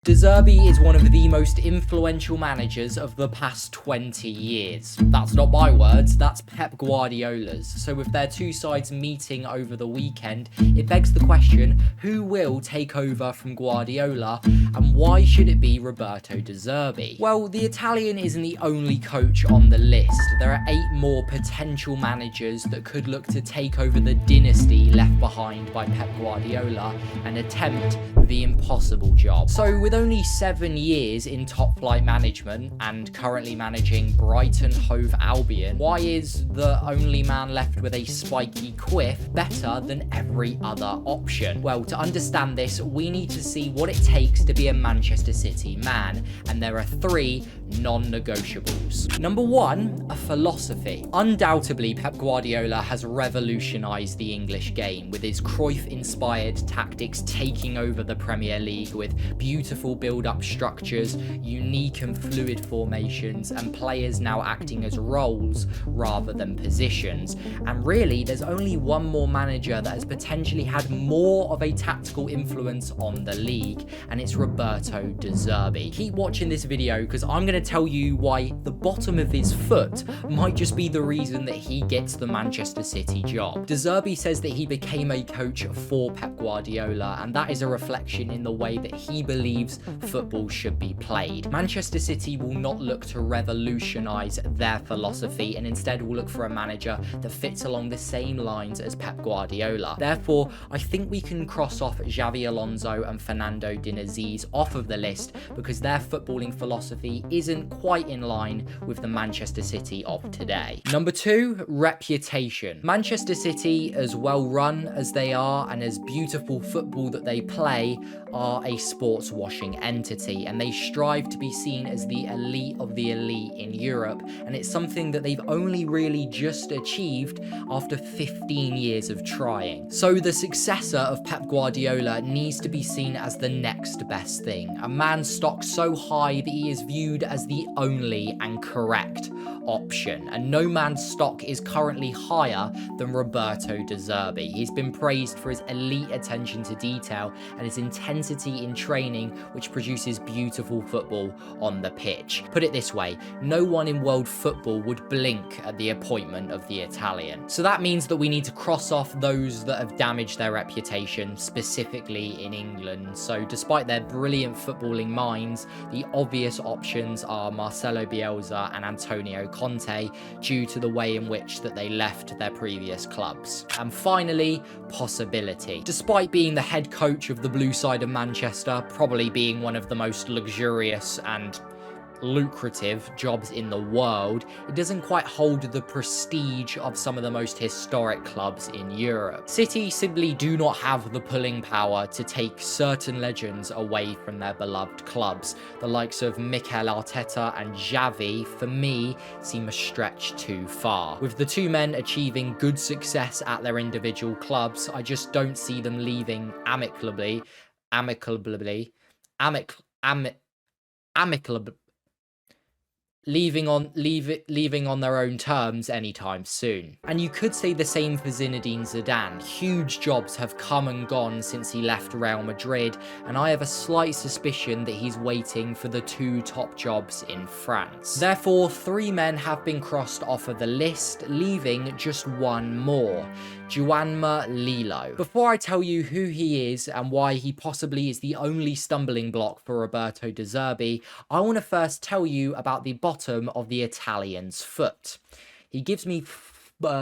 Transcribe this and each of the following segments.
De Zerbi is one of the most influential managers of the past 20 years. That's not my words, that's Pep Guardiola's. So with their two sides meeting over the weekend, it begs the question, who will take over from Guardiola and why should it be Roberto De Zerbi? Well, the Italian isn't the only coach on the list. There are 8 more potential managers that could look to take over the dynasty left behind by Pep Guardiola and attempt the impossible job. So with only 7 years in top flight management and currently managing Brighton Hove Albion, why is the only man left with a spiky quiff better than every other option? Well, to understand this, we need to see what it takes to be a Manchester City man, and there are 3 non-negotiables. Number 1, a philosophy. Undoubtedly, Pep Guardiola has revolutionised the English game with his Cruyff-inspired tactics taking over the Premier League with beautiful build-up structures, unique and fluid formations, and players now acting as roles rather than positions. And really, there's only one more manager that has potentially had more of a tactical influence on the league, and it's Roberto De Zerbi. Keep watching this video because I'm going to tell you why the bottom of his foot might just be the reason that he gets the Manchester City job. De Zerbi says that he became a coach for Pep Guardiola, and that is a reflection in the way that he believes football should be played. Manchester City will not look to revolutionise their philosophy and instead will look for a manager that fits along the same lines as Pep Guardiola. Therefore, I think we can cross off Xabi Alonso and Fernando Diniz off of the list because their footballing philosophy isn't quite in line with the Manchester City of today. Number 2, reputation. Manchester City, as well run as they are and as beautiful football that they play, are a sports washing entity, and they strive to be seen as the elite of the elite in Europe, and it's something that they've only really just achieved after 15 years of trying. So the successor of Pep Guardiola needs to be seen as the next best thing, a man stock so high that he is viewed as the only and correct option, and no man's stock is currently higher than Roberto De Zerbi. He's been praised for his elite attention to detail and his intensity in training, which produces beautiful football on the pitch. Put it this way, no one in world football would blink at the appointment of the Italian. So that means that we need to cross off those that have damaged their reputation, specifically in England. So despite their brilliant footballing minds, the obvious options are Marcelo Bielsa and Antonio Conte due to the way in which that they left their previous clubs. And finally, possibility. Despite being the head coach of the blue side of Manchester, probably being one of the most luxurious and lucrative jobs in the world, it doesn't quite hold the prestige of some of the most historic clubs in Europe. City simply do not have the pulling power to take certain legends away from their beloved clubs. The likes of Mikel Arteta and Xavi, for me, seem a stretch too far. With the two men achieving good success at their individual clubs, I just don't see them leaving amicably leaving on their own terms anytime soon. And you could say the same for Zinedine Zidane. Huge jobs have come and gone since he left Real Madrid, and I have a slight suspicion that he's waiting for the 2 top jobs in France. Therefore, 3 men have been crossed off of the list, leaving just 1 more, Joanma Lillo. Before I tell you who he is and why he possibly is the only stumbling block for Roberto De Zerbi, I want to first tell you about the bottom of the Italian's foot. He gives me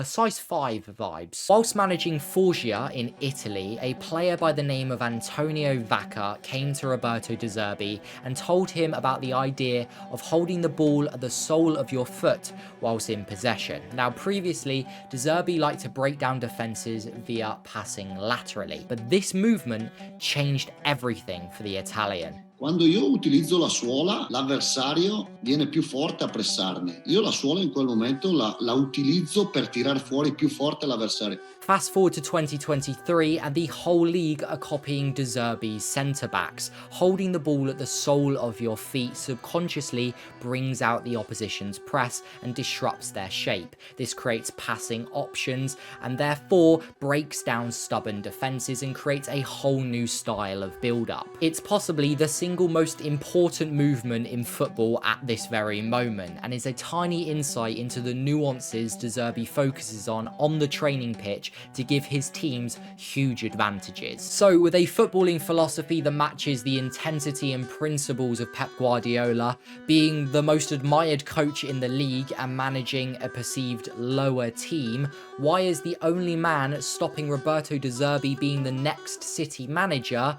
size 5 vibes. Whilst managing Foggia in Italy, a player by the name of Antonio Vacca came to Roberto De Zerbi and told him about the idea of holding the ball at the sole of your foot whilst in possession. Now, previously, De Zerbi liked to break down defences via passing laterally, but this movement changed everything for the Italian. Quando io utilizzo la suola, l'avversario viene più forte a pressarmi. Io la suola in quel momento la utilizzo per tirar fuori più forte l'avversario. Fast forward to 2023 and the whole league are copying De Zerbi's centre-backs. Holding the ball at the sole of your feet subconsciously brings out the opposition's press and disrupts their shape. This creates passing options and therefore breaks down stubborn defences and creates a whole new style of build-up. It's possibly the single single most important movement in football at this very moment, and is a tiny insight into the nuances De Zerbi focuses on the training pitch to give his teams huge advantages. So with a footballing philosophy that matches the intensity and principles of Pep Guardiola, being the most admired coach in the league and managing a perceived lower team, why is the only man stopping Roberto De Zerbi being the next City manager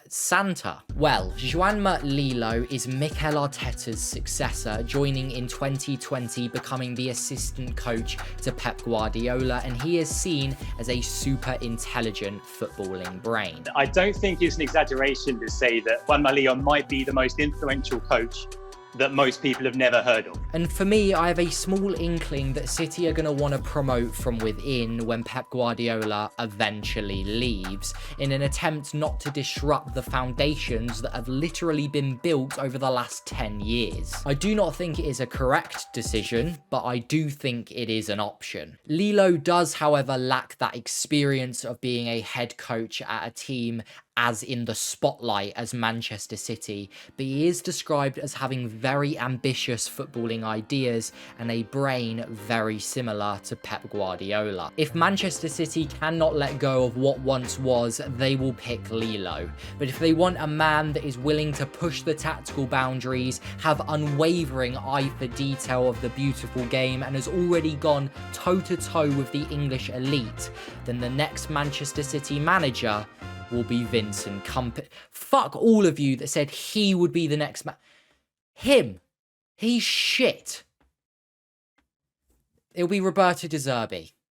Santa? Well, Juanma Lillo is Mikel Arteta's successor, joining in 2020, becoming the assistant coach to Pep Guardiola, and he is seen as a super intelligent footballing brain. I don't think it's an exaggeration to say that Juanma Lillo might be the most influential coach that most people have never heard of. And for me, I have a small inkling that City are going to want to promote from within when Pep Guardiola eventually leaves, in an attempt not to disrupt the foundations that have literally been built over the last 10 years. I do not think it is a correct decision, but I do think it is an option. Lillo does, however, lack that experience of being a head coach at a team as in the spotlight as Manchester City, but he is described as having very ambitious footballing ideas and a brain very similar to Pep Guardiola. If Manchester City cannot let go of what once was, they will pick Lillo. But if they want a man that is willing to push the tactical boundaries, have unwavering eye for detail of the beautiful game, and has already gone toe-to-toe with the English elite, then the next Manchester City manager will be Vincent Kompany. Fuck all of you that said he would be the next man. Him. He's shit. It'll be Roberto De Zerbi.